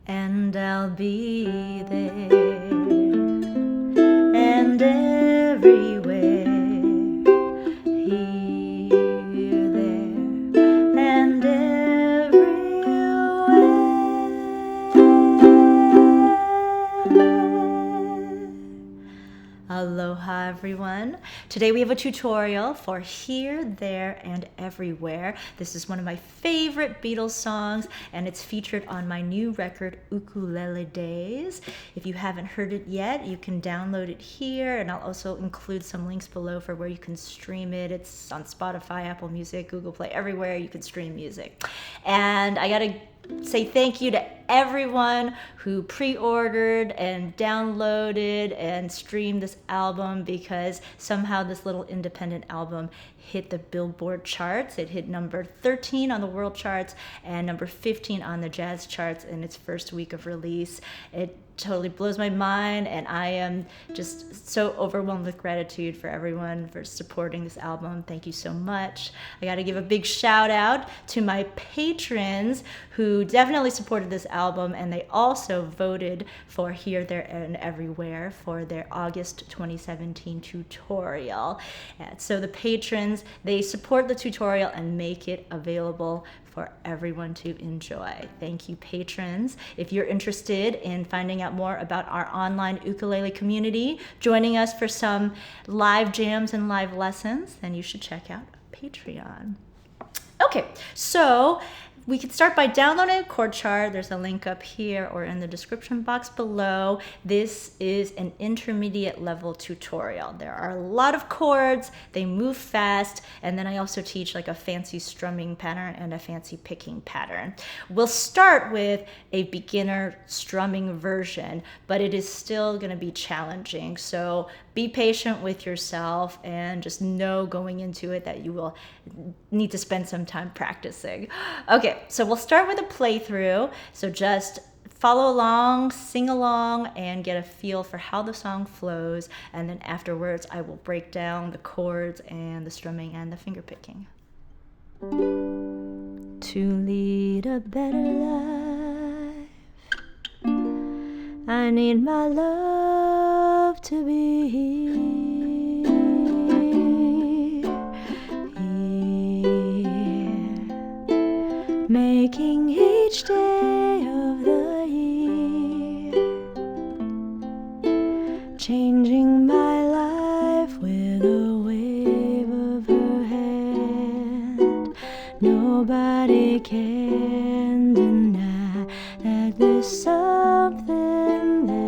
and I'll be there, and everywhere, here, there, and everywhere. Aloha everyone. Today we have a tutorial for Here, There, and Everywhere. This is one of my favorite Beatles songs and it's featured on my new record Ukulele Days. If you haven't heard it yet, you can download it here and I'll also include some links below for where you can stream it. It's on Spotify, Apple Music, Google Play, everywhere you can stream music. And I gotta say thank you to everyone who pre-ordered and downloaded and streamed this album, because somehow this little independent album hit the Billboard charts. It hit number 13 on the world charts and number 15 on the jazz charts in its first week of release. It totally blows my mind, and I am just so overwhelmed with gratitude for everyone for supporting this album. Thank you so much. I got to give a big shout out to my patrons who definitely supported this album, and they also voted for Here, There, and Everywhere for their August 2017 tutorial. And so the patrons, they support the tutorial and make it available for everyone to enjoy. Thank you, patrons. If you're interested in finding out more about our online ukulele community, joining us for some live jams and live lessons, then you should check out Patreon. Okay, so we can start by downloading a chord chart. There's a link up here or in the description box below. This is an intermediate level tutorial. There are a lot of chords, they move fast, and then I also teach like a fancy strumming pattern and a fancy picking pattern. We'll start with a beginner strumming version, but it is still gonna be challenging. So be patient with yourself and just know going into it that you will need to spend some time practicing. Okay, so we'll start with a playthrough. So just follow along, sing along, and get a feel for how the song flows. And then afterwards, I will break down the chords and the strumming and the finger picking. To lead a better life, I need my love to be here, making each day of the year, changing my life with a wave of her hand. Nobody can deny that there's something there,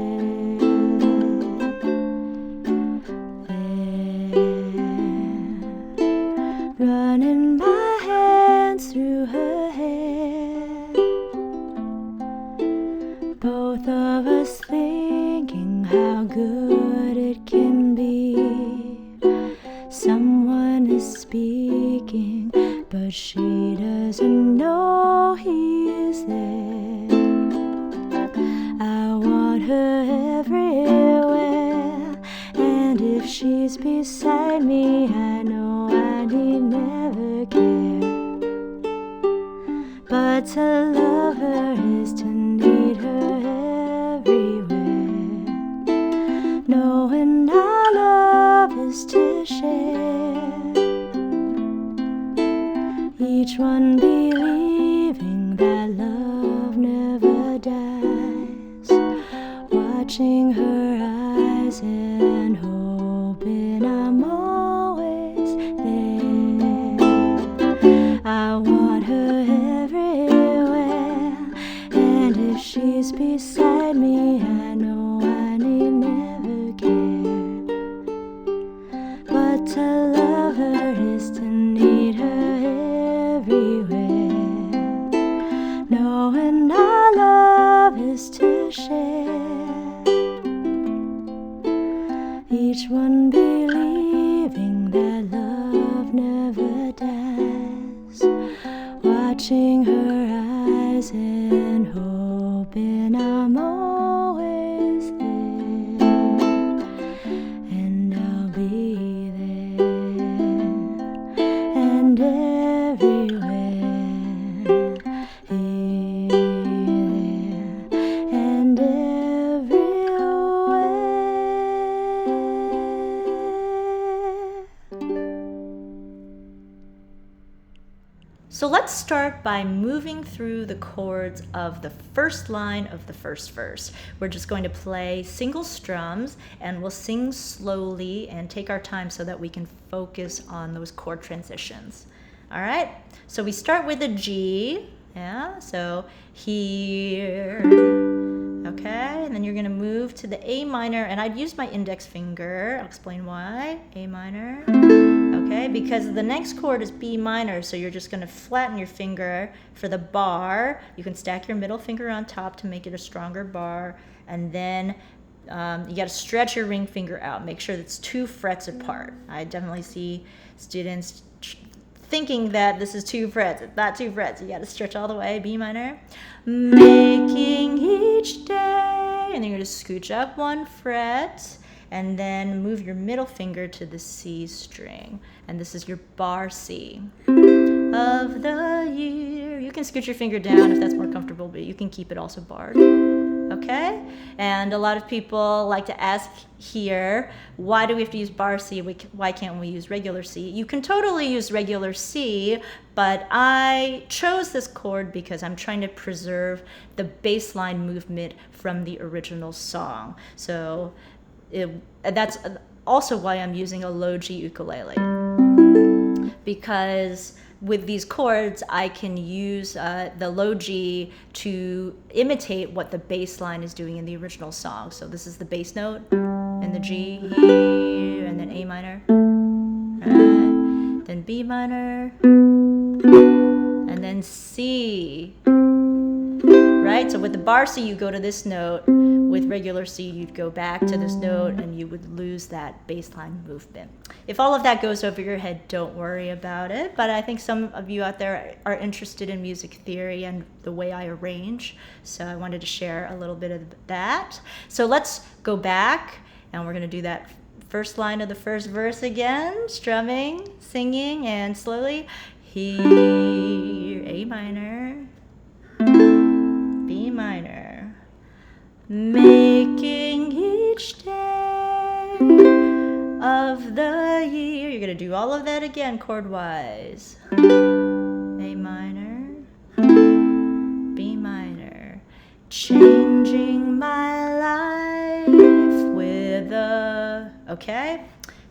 running my hands through her hair, both of us thinking how good it can be. Someone is speaking, but she doesn't know he's there. I want her everywhere, and if she's beside me, I know I need never care. But to love her is to need her everywhere, knowing our love is to share, each one believing that love never dies, watching her eyes and hoping I'm always there. I want her everywhere, and if she's beside me, I know I need never care. But to love her is to need her everywhere, knowing our love is to share, each one believing that love never dies, watching her eyes and hoping I'm always there, and I'll be there, and everywhere, here, So let's start by moving through the chords of the first line of the first verse. We're just going to play single strums and we'll sing slowly and take our time so that we can focus on those chord transitions. All right, so we start with a G, yeah, so here, okay, and then you're gonna move to the A minor, and I'd use my index finger. I'll explain why. A minor, okay, because the next chord is B minor, so you're just gonna flatten your finger for the bar. You can stack your middle finger on top to make it a stronger bar, and then you gotta stretch your ring finger out. Make sure it's 2 frets apart. I definitely see students thinking that this is 2 frets. It's not 2 frets. You got to stretch all the way. B minor. Making each day. And then you're going to scooch up 1 fret. And then move your middle finger to the C string. And this is your bar C. Of the year. You can scoot your finger down if that's more comfortable, but you can keep it also barred. Okay? And a lot of people like to ask here, why do we have to use bar C? Why can't we use regular C? You can totally use regular C, but I chose this chord because I'm trying to preserve the bass line movement from the original song. So that's also why I'm using a low G ukulele. Because with these chords, I can use the low G to imitate what the bass line is doing in the original song. So this is the bass note, and the G here, and then A minor, right? Then B minor, and then C, right? So with the bar C, you go to this note. With regular C, you'd go back to this note and you would lose that bass line movement. If all of that goes over your head, don't worry about it. But I think some of you out there are interested in music theory and the way I arrange. So I wanted to share a little bit of that. So let's go back and we're going to do that first line of the first verse again, strumming, singing, and slowly. Here, A minor, B minor. Making each day of the year. You're going to do all of that again chord-wise. A minor, B minor. Changing my life with a... Okay?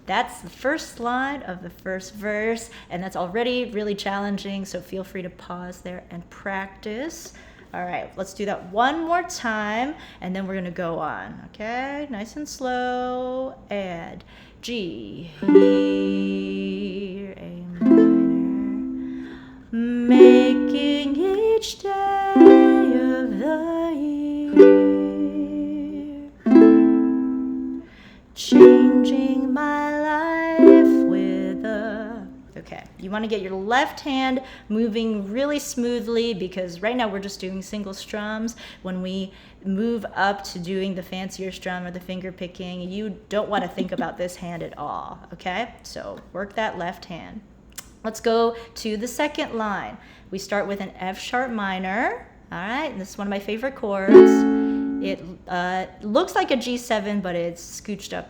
That's the first line of the first verse, and that's already really challenging, so feel free to pause there and practice. All right, let's do that one more time, and then we're gonna go on, okay? Nice and slow, and G, here, A minor, making each day of the year, changing my life with a... Okay, you want to get your left hand moving really smoothly because right now we're just doing single strums. When we move up to doing the fancier strum or the finger picking, you don't want to think about this hand at all, okay? So work that left hand. Let's go to the second line. We start with an F sharp minor, all right? This is one of my favorite chords. It looks like a G7, but it's scooched up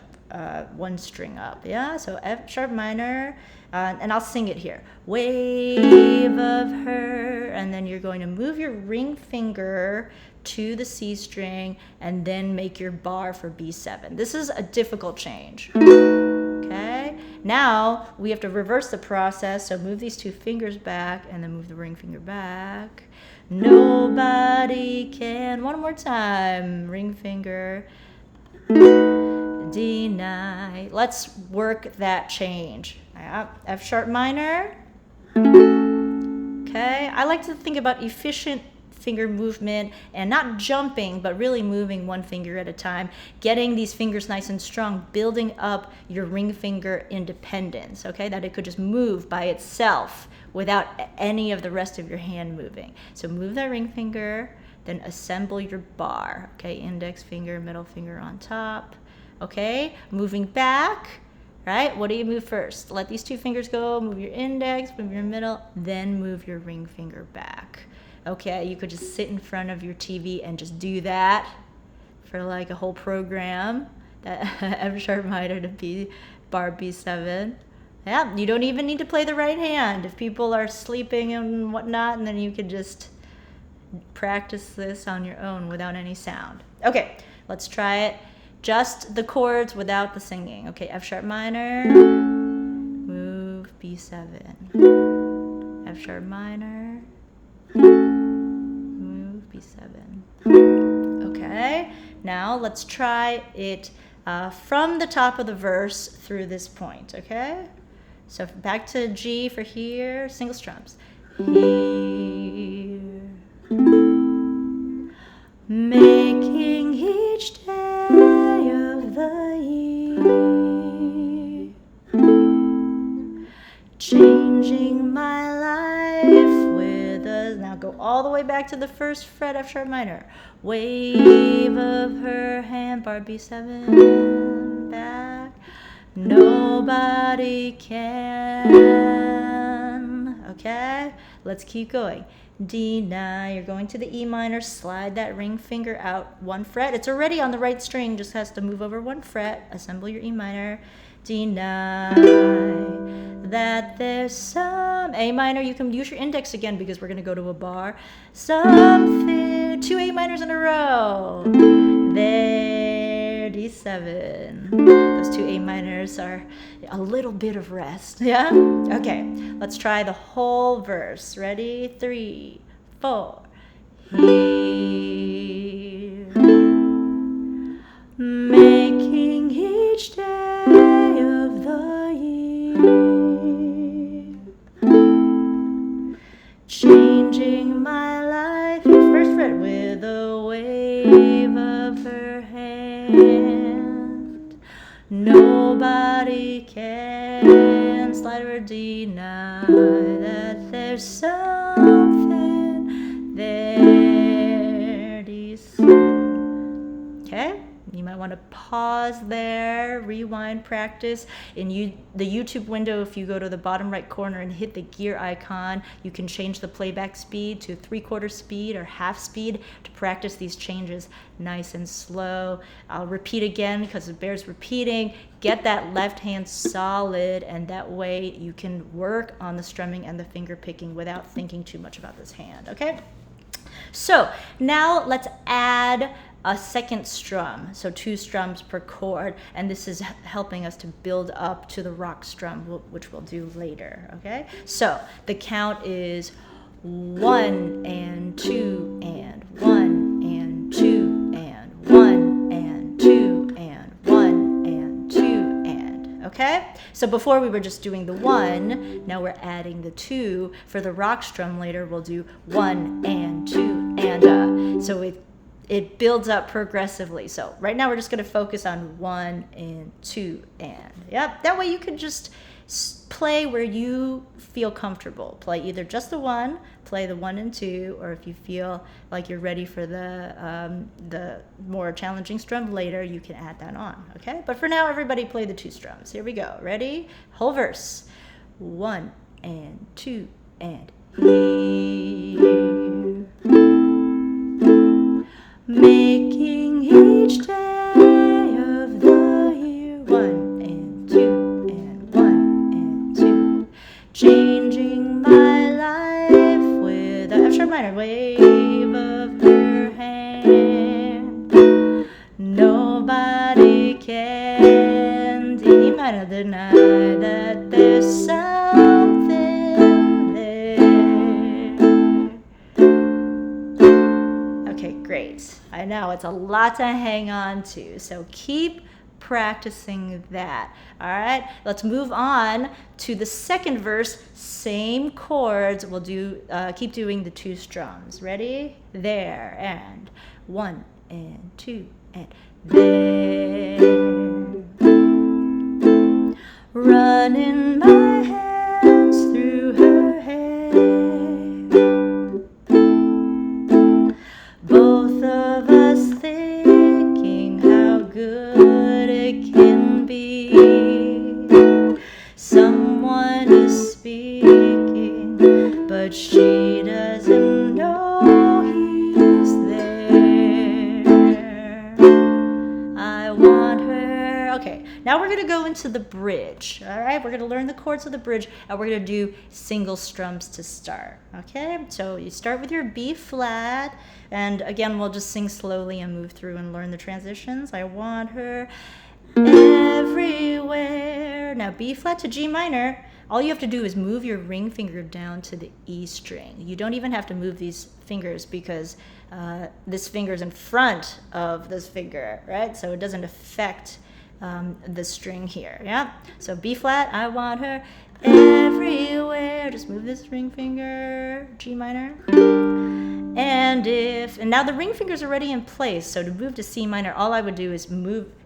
1 string up, yeah? So F sharp minor, and I'll sing it here. Wave of her, and then you're going to move your ring finger to the C string and then make your bar for B7. This is a difficult change, okay? Now we have to reverse the process, so move these 2 fingers back and then move the ring finger back. Nobody can, one more time, ring finger, deny. Let's work that change. F sharp minor. Okay, I like to think about efficient finger movement and not jumping, but really moving 1 finger at a time, getting these fingers nice and strong, building up your ring finger independence, okay, that it could just move by itself without any of the rest of your hand moving. So move that ring finger, then assemble your bar, okay, index finger, middle finger on top, okay, moving back. Right? What do you move first? Let these 2 fingers go, move your index, move your middle, then move your ring finger back. Okay, you could just sit in front of your TV and just do that for like a whole program. That F sharp minor to B bar B7. Yeah, you don't even need to play the right hand if people are sleeping and whatnot, and then you could just practice this on your own without any sound. Okay, let's try it. Just the chords without the singing. Okay, F sharp minor, move B7. F sharp minor, move B7. Okay, now let's try it from the top of the verse through this point, okay? So back to G for here, single strums. Here, making each day of the year, changing my life with a, now go all the way back to the first fret, F sharp minor. Wave of her hand, bar B7, back. Nobody can. Okay, let's keep going. D9, you're going to the E minor, slide that ring finger out one fret. It's already on the right string, just has to move over one fret. Assemble your E minor. D9, that there's some, A minor, you can use your index again because we're going to go to a bar. Something, 2 A minors in a row. There, D7. Those 2 A minors are a little bit of rest, yeah? Okay, let's try the whole verse. Ready? 3, 4. Here, making each day of the year, changing my life, first fret, with a wave of her hand. Nobody can, slide or deny that there's something there. Okay? You might want to pause there, rewind, practice. In the YouTube window, if you go to the bottom right corner and hit the gear icon, you can change the playback speed to 3/4 speed or half speed to practice these changes nice and slow. I'll repeat again because it bears repeating. Get that left hand solid, and that way you can work on the strumming and the finger picking without thinking too much about this hand, okay? So now let's add a second strum, so 2 strums per chord, and this is helping us to build up to the rock strum, which we'll do later, okay? So the count is 1 and 2 and 1 and 2 and 1 and 2 and 1 and 2 and, okay? So before we were just doing the 1, now we're adding the 2. For the rock strum later, we'll do 1 and 2 and so it builds up progressively. So right now we're just going to focus on 1 and 2 and. Yep, that way you can just play where you feel comfortable. Play either just the 1, play the 1 and 2, or if you feel like you're ready for the more challenging strum later, you can add that on, okay? But for now, everybody play the 2 strums. Here we go. Ready? Whole verse. 1 and 2 and. Here, making each day of the year, 1 and 2 and 1 and 2, changing my life with a F sharp minor, wave of her hand. Nobody can, D minor, deny that there's something there. Okay, great. I know it's a lot to hang on to, so keep practicing that. All right, let's move on to the second verse. Same chords. We'll do keep doing the 2 strums. Ready? There and 1 and 2 and there. Running my hands through her hair. Both of us thinking how good it can be. Someone is speaking, but she doesn't know he's there. I want her. Okay, now we're gonna go into the bridge. All right, we're gonna learn the chords of the bridge, and we're gonna do single strums to start. Okay, so you start with your B flat, and again, we'll just sing slowly and move through and learn the transitions. I want her everywhere. Now B flat to G minor. All you have to do is move your ring finger down to the E string. You don't even have to move these fingers because this finger is in front of this finger, right? So it doesn't affect the string here, yeah? So B flat, I want her everywhere. Just move this ring finger, G minor. And now the ring finger's already in place, so to move to C minor, all I would do is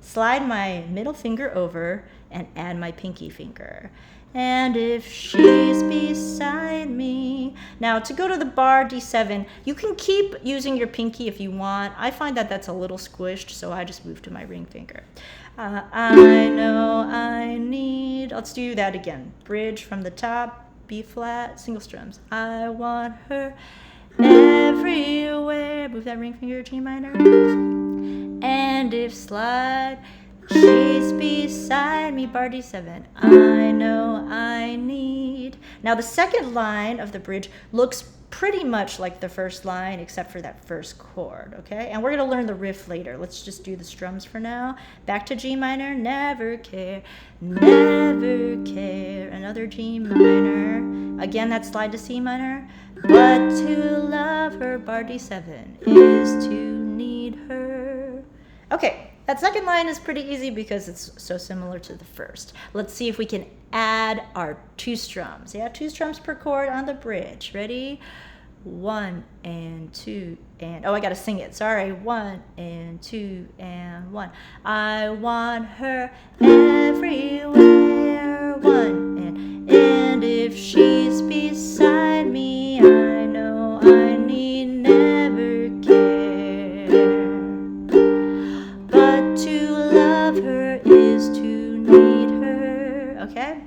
slide my middle finger over and add my pinky finger. And if she's beside me. Now to go to the bar D7, you can keep using your pinky if you want. I find that that's a little squished, so I just move to my ring finger. I know I need, let's do that again. Bridge from the top, B flat, single strums. I want her everywhere. Move that ring finger, G minor. And if slide, she's beside me, bar D7. I know I need. Now the second line of the bridge looks pretty much like the first line except for that first chord, okay? And we're gonna learn the riff later. Let's just do the strums for now. Back to G minor, never care, never care. Another G minor. Again, that slide to C minor. But to love her, bar D7, is to need her. Okay, that second line is pretty easy because it's so similar to the first. Let's see if we can add our 2 strums. Yeah, 2 strums per chord on the bridge. Ready? 1 and 2 and, oh, I gotta sing it, sorry. 1 and 2 and 1. I want her everywhere. 1 and if she's beside me, I know I need never care. But to love her is to need her. Okay?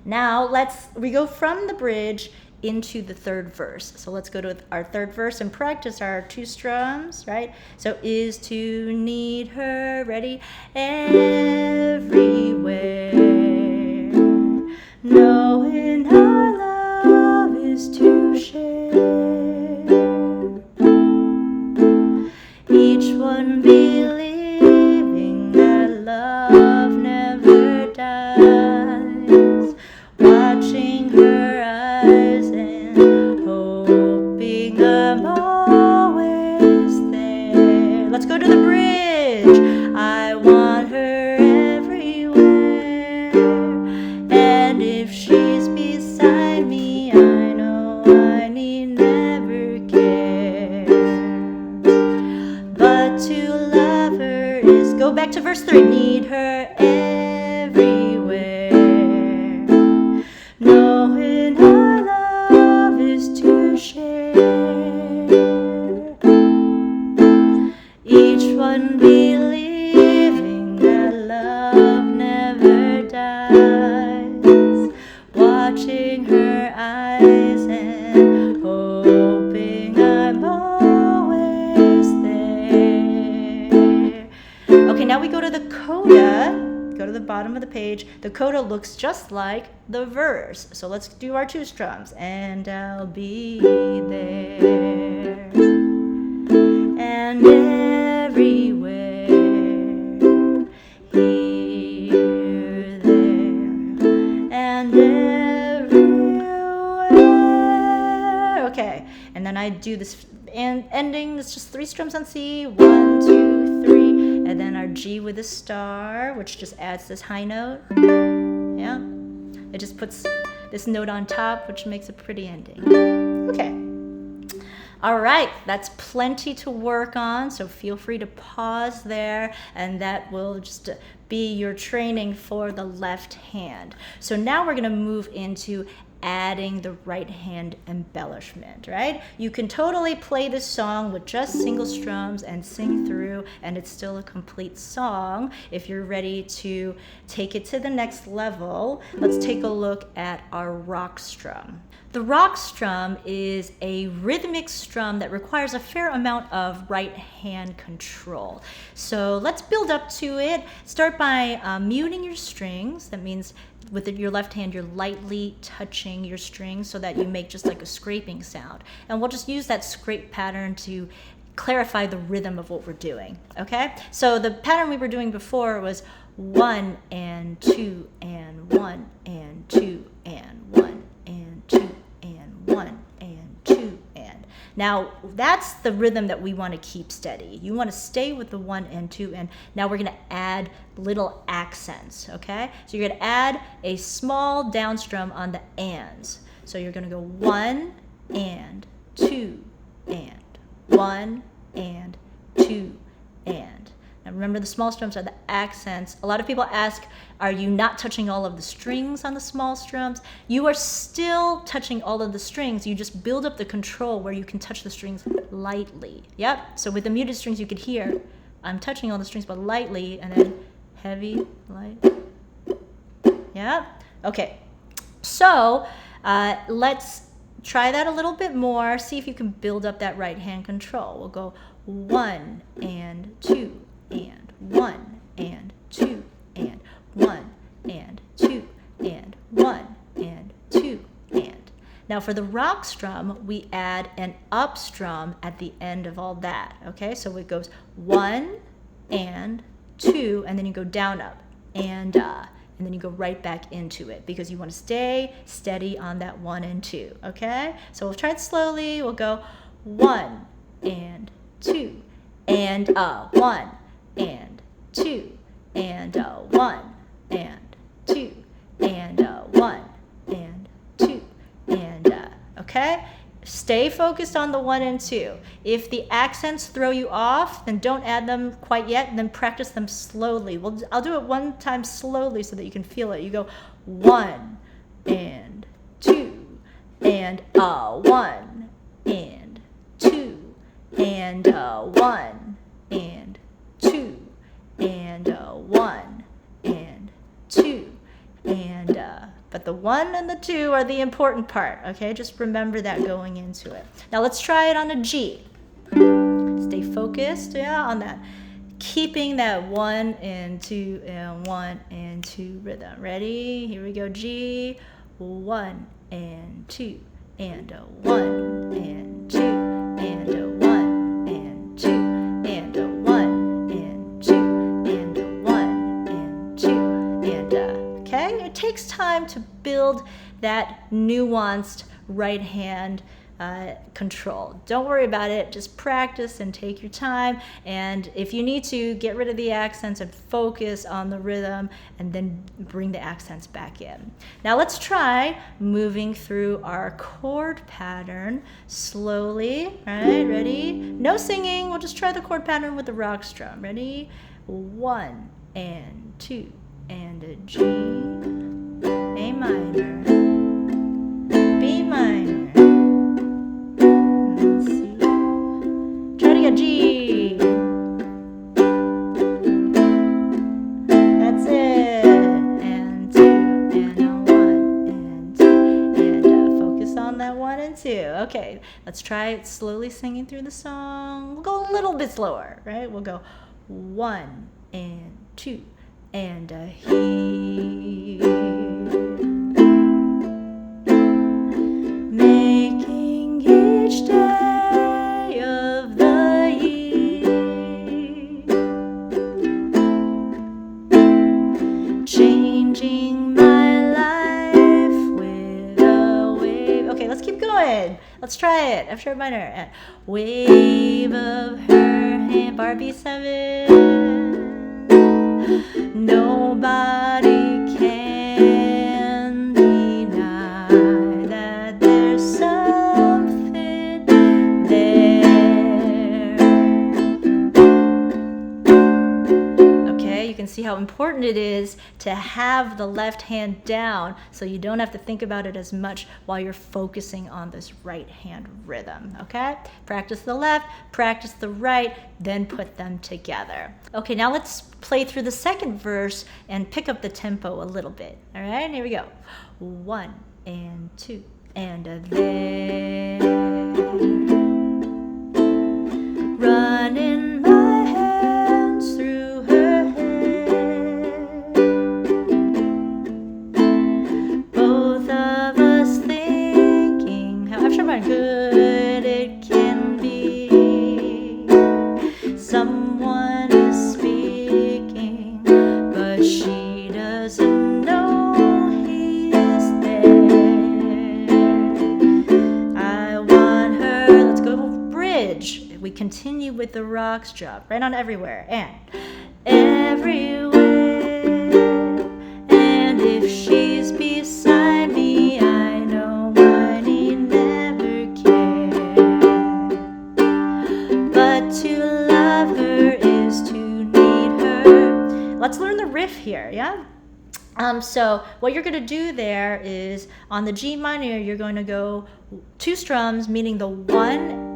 Now we go from the bridge into the third verse. So let's go to our third verse and practice our 2 strums, right? So is to need her, ready? Everywhere. Knowing our love is to share. Each one believing that love never dies. Watching her eyes and hoping I'm always there. Let's go to the bridge. I want her everywhere. And if she's beside me, I know I need never care. But to love her is, go back to verse 3, need her everywhere. Knowing our love is to share. Each one believing that love never dies. Watching her eyes and hoping I'm always there. Okay, now we go to the coda. Go to the bottom of the page. The coda looks just like the verse. So let's do our 2 strums. And I'll be there. And everywhere. Here, there. And everywhere. Okay. And then I do this ending. It's just 3 strums on C. 1, 2, 3. And then our G with a star, which just adds this high note. Yeah. It just puts this note on top, which makes a pretty ending. Okay. All right, that's plenty to work on, so feel free to pause there, and that will just be your training for the left hand. So now we're going to move into adding the right hand embellishment, right? You can totally play this song with just single strums and sing through, and it's still a complete song. If you're ready to take it to the next level, let's take a look at our rock strum. The rock strum is a rhythmic strum that requires a fair amount of right hand control. So let's build up to it. Start by muting your strings. That means with your left hand, you're lightly touching your strings so that you make just like a scraping sound. And we'll just use that scrape pattern to clarify the rhythm of what we're doing, okay? So the pattern we were doing before was 1 and 2 and 1 and 2 and 1 and 2 and 1 and 2 and. Now that's the rhythm that we want to keep steady. You want to stay with the 1 and 2 and now we're going to add little accents, okay? So you're going to add a small down strum on the ands. So you're going to go 1 and 2 and 1 and 2 and. Now remember, the small strums are the accents. A lot of people ask, are you not touching all of the strings on the small strums? You are still touching all of the strings. You just build up the control where you can touch the strings lightly. Yep. So with the muted strings, you could hear, I'm touching all the strings, but lightly, and then heavy, light. Yep. Okay. So let's try that a little bit more. See if you can build up that right hand control. We'll go 1 and 2 and 1 and 2 and 1 and 2 and 1 and 2 and. Now for the rock strum, we add an up strum at the end of all that, okay? So it goes 1 and 2, and then you go down up, and then you go right back into it because you want to stay steady on that 1 and 2, okay? So we'll try it slowly. We'll go 1 and 2 and 1 and 2 and 1 and 2 and 1 and 2 and okay? Stay focused on the 1 and 2. If the accents throw you off, then don't add them quite yet, and then practice them slowly. I'll do it one time slowly so that you can feel it. You go 1 and 2 and 1 and 2 and 1 and 2 and 1 and 2 and but the 1 and the 2 are the important part, okay? Just remember that going into it. Now let's try it on a G. Stay focused, yeah, on that. Keeping that 1 and 2 and 1 and 2 rhythm. Ready? Here we go. G, 1 and 2 and 1 and 2 and 1 and 2 and 1 and 2 and 1 and 2 and okay? It takes time to build that nuanced right hand control. Don't worry about it. Just practice and take your time. And if you need to, get rid of the accents and focus on the rhythm and then bring the accents back in. Now let's try moving through our chord pattern slowly. All right, ready? No singing. We'll just try the chord pattern with the rock strum. Ready? 1 and 2 and a G, A minor, B minor, and C. Try to get G. That's it. And 2 and a 1 and 2 and focus on that 1 and 2. Okay, let's try it slowly singing through the song. We'll go a little bit slower, right? We'll go 1 and 2 and a he, making each day of the year, changing my life with a wave. Okay, let's keep going. Let's try it. F sharp minor and wave of her hand. Bar B7. Nobody can deny that there's something there. Okay, you can can see how important it is to have the left hand down so you don't have to think about it as much while you're focusing on this right hand rhythm, okay? Practice the left, practice the right, then put them together. Okay, now let's play through the second verse and pick up the tempo a little bit, all right? Here we go. 1 and 2 and a there. Running my hands through her hair. Both of us thinking how good it can be. Someone is speaking, but she doesn't know he's there. I want her. Let's go bridge. We continue with the rocks drop right on everywhere and everywhere. And if she's beside me, I know I need never care. But to love her is to need her. Let's learn the riff here, yeah? So what you're going to do there is on the G minor, you're going to go 2 strums, meaning the 1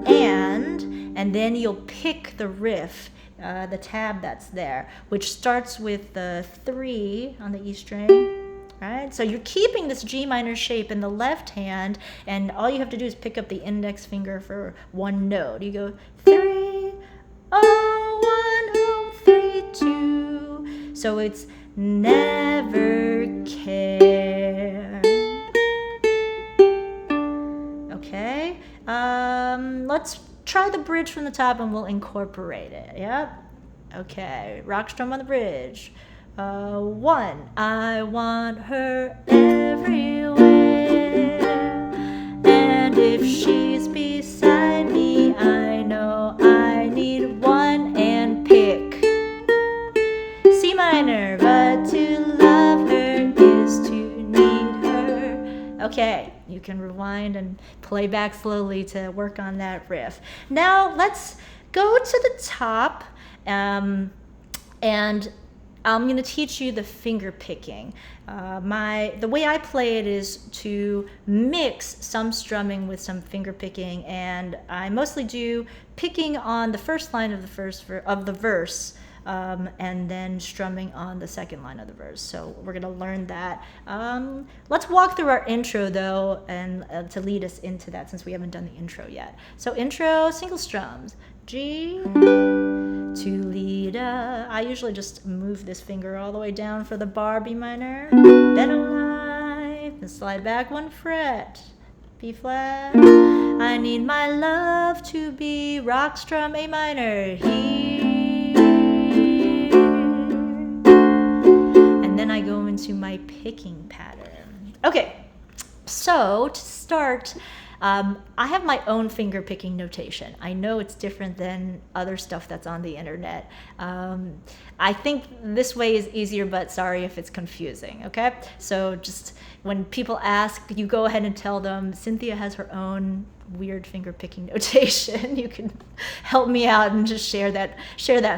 and then you'll pick the riff, the tab that's there, which starts with the 3 on the E string, right? So you're keeping this G minor shape in the left hand, and all you have to do is pick up the index finger for 1 note. You go 3, 0, 1, 0, 3, 2. So it's never care. Okay, let's try the bridge from the top and we'll incorporate it. Yep. Okay, rock strum on the bridge. 1, I want her everywhere, and if she's beside me, I know I need 1 and pick. C minor, but to love her is to need her. Okay, you can rewind and play back slowly to work on that riff. Now let's go to the top, and I'm going to teach you the finger picking. The way I play it is to mix some strumming with some finger picking, and I mostly do picking on the first line of the verse, and then strumming on the second line of the verse. So we're going to learn that. Let's walk through our intro though, and to lead us into that, since we haven't done the intro yet. So intro, single strums, G, to lead I usually just move this finger all the way down for the bar, B minor, better life, and slide back 1 fret, B flat. I need my love to be rock strum, A minor, here. And then I go into my picking pattern. Okay, so to start, I have my own finger picking notation. I know it's different than other stuff that's on the internet. I think this way is easier, but sorry if it's confusing, okay? So just when people ask, you go ahead and tell them Cynthia has her own weird finger picking notation. You can help me out and just share that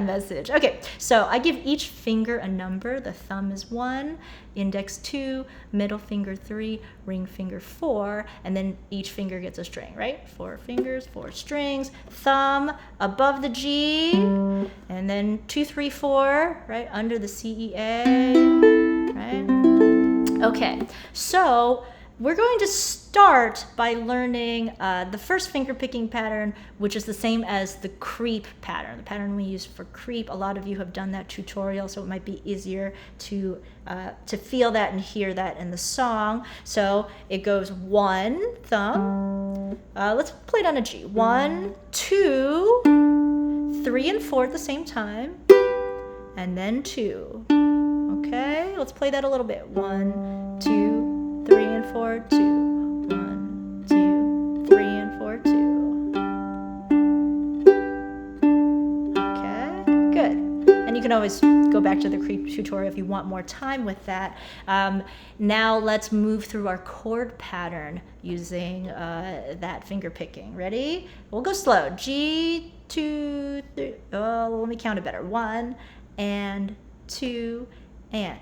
message. Okay, so I give each finger a number. The thumb is 1, index 2, middle finger 3, ring finger 4, and then each finger gets a string, right? 4 fingers, 4 strings, thumb above the G, and then 2, 3, 4, right, under the C, E, A, right? Okay, so we're going to start by learning the first finger picking pattern, which is the same as the creep pattern, the pattern we use for creep. A lot of you have done that tutorial, so it might be easier to feel that and hear that in the song. So it goes 1, thumb. Let's play it on a G. 1, 2, 3 and 4 at the same time, and then 2. Okay, let's play that a little bit. 1, 2, 3 and 4, 2. 1, 2, 3 and 4, 2. Okay, good. And you can always go back to the creep tutorial if you want more time with that. Now let's move through our chord pattern using that finger picking. Ready? We'll go slow. G, 2, 3. Oh, let me count it better. 1 and 2, and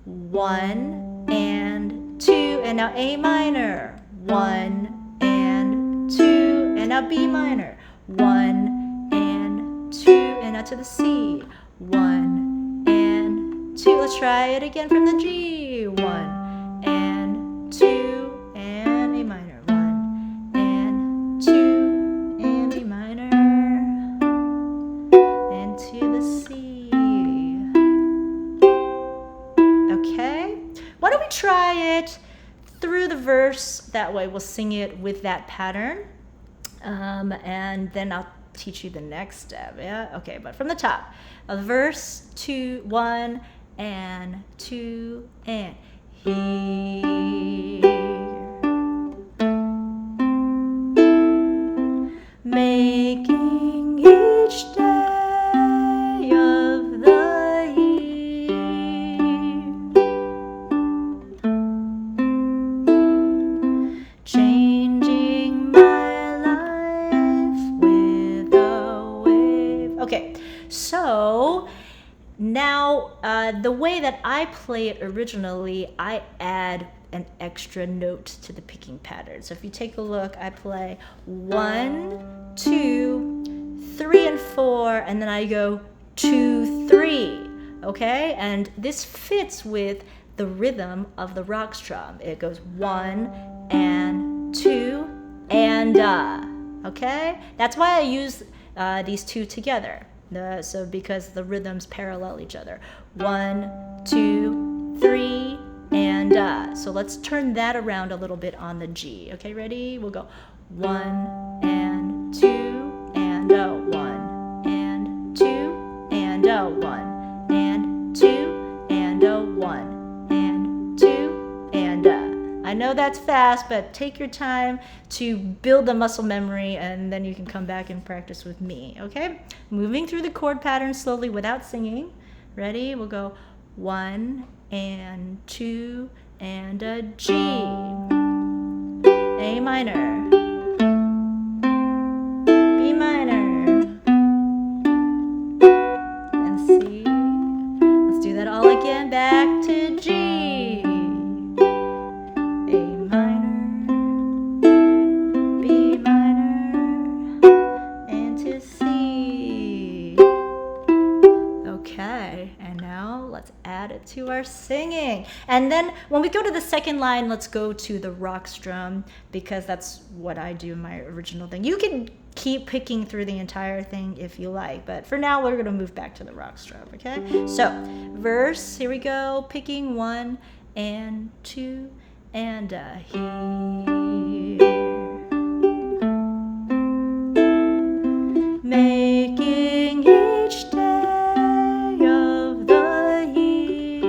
1 and 2, and now A minor, 1 and 2, and now B minor, 1 and 2, and now to the C, 1 and 2. Let's try it again from the G, 1 and 2, and A minor, 1 and 2, and B minor, and to the C. Okay, why don't we try it through the verse? That way we'll sing it with that pattern, and then I'll teach you the next step. Yeah, okay, but from the top, a verse, 2, 1 and 2, and here, making each day of the year, changing my life with a wave. Okay, so now the way that I play it originally, I add an extra note to the picking pattern. So if you take a look, I play 1, 2, 3, and 4, and then I go 2, 3. Okay, and this fits with the rhythm of the rock strum. It goes 1 and 2 and okay, that's why I use these two together. So because the rhythms parallel each other. 1, 2, 3, and so let's turn that around a little bit on the G. Okay, ready? We'll go 1 and 2 and 1 and 2 and 1 and 2 and 1 and 2 and I know that's fast, but take your time to build the muscle memory, and then you can come back and practice with me. Okay, moving through the chord pattern slowly without singing. Ready? We'll go 1 and 2 and a G, A minor, B minor, and C. Let's do that all again. Back to G, A minor, B minor, and to C. Okay, and now let's add it to our singing. And then when we go to the second line, let's go to the rock strum, because that's what I do in my original thing. You can keep picking through the entire thing if you like, but for now we're going to move back to the rock strum. Okay, so verse, here we go, picking 1 and 2 and here, making each day of the year,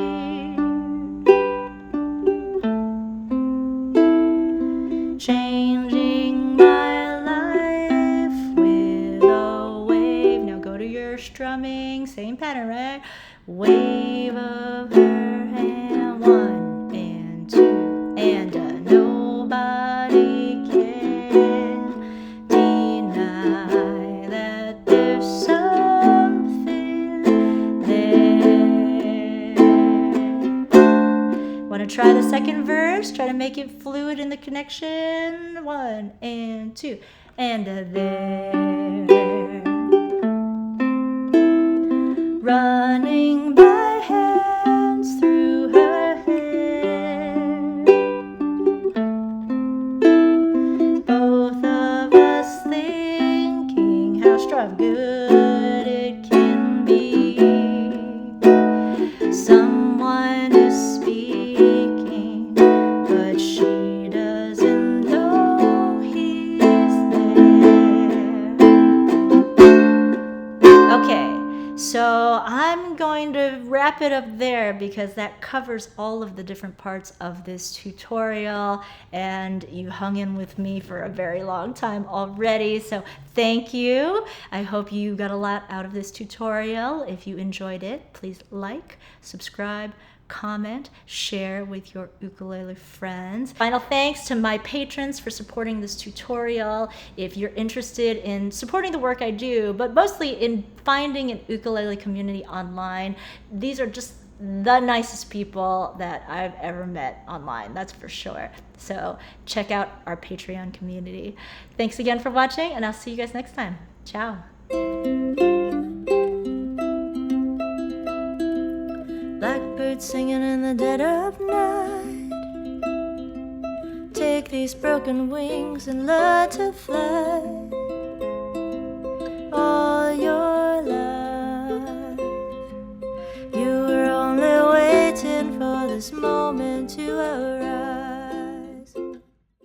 changing my life with a wave. Now go to your strumming, same pattern, right? Wave of her hand, 1 and 2, and nobody can deny that there's something there. Want to try the second verse? Try to make it fluid in the connection. 1 and 2, and there, running by hands through her hair, both of us thinking how strong good it can be. Someone is speaking, but she doesn't know he's there. Okay, so I'm going to wrap it up there because that covers all of the different parts of this tutorial, and you hung in with me for a very long time already, so thank you. I hope you got a lot out of this tutorial. If you enjoyed it, please like, subscribe, comment, share with your ukulele friends. Final thanks to my patrons for supporting this tutorial. If you're interested in supporting the work I do, but mostly in finding an ukulele community online, these are just the nicest people that I've ever met online, that's for sure. So check out our Patreon community. Thanks again for watching, and I'll see you guys next time. Ciao. Blackbird singing in the dead of night, take these broken wings and learn to fly. All your life you were only waiting for this moment to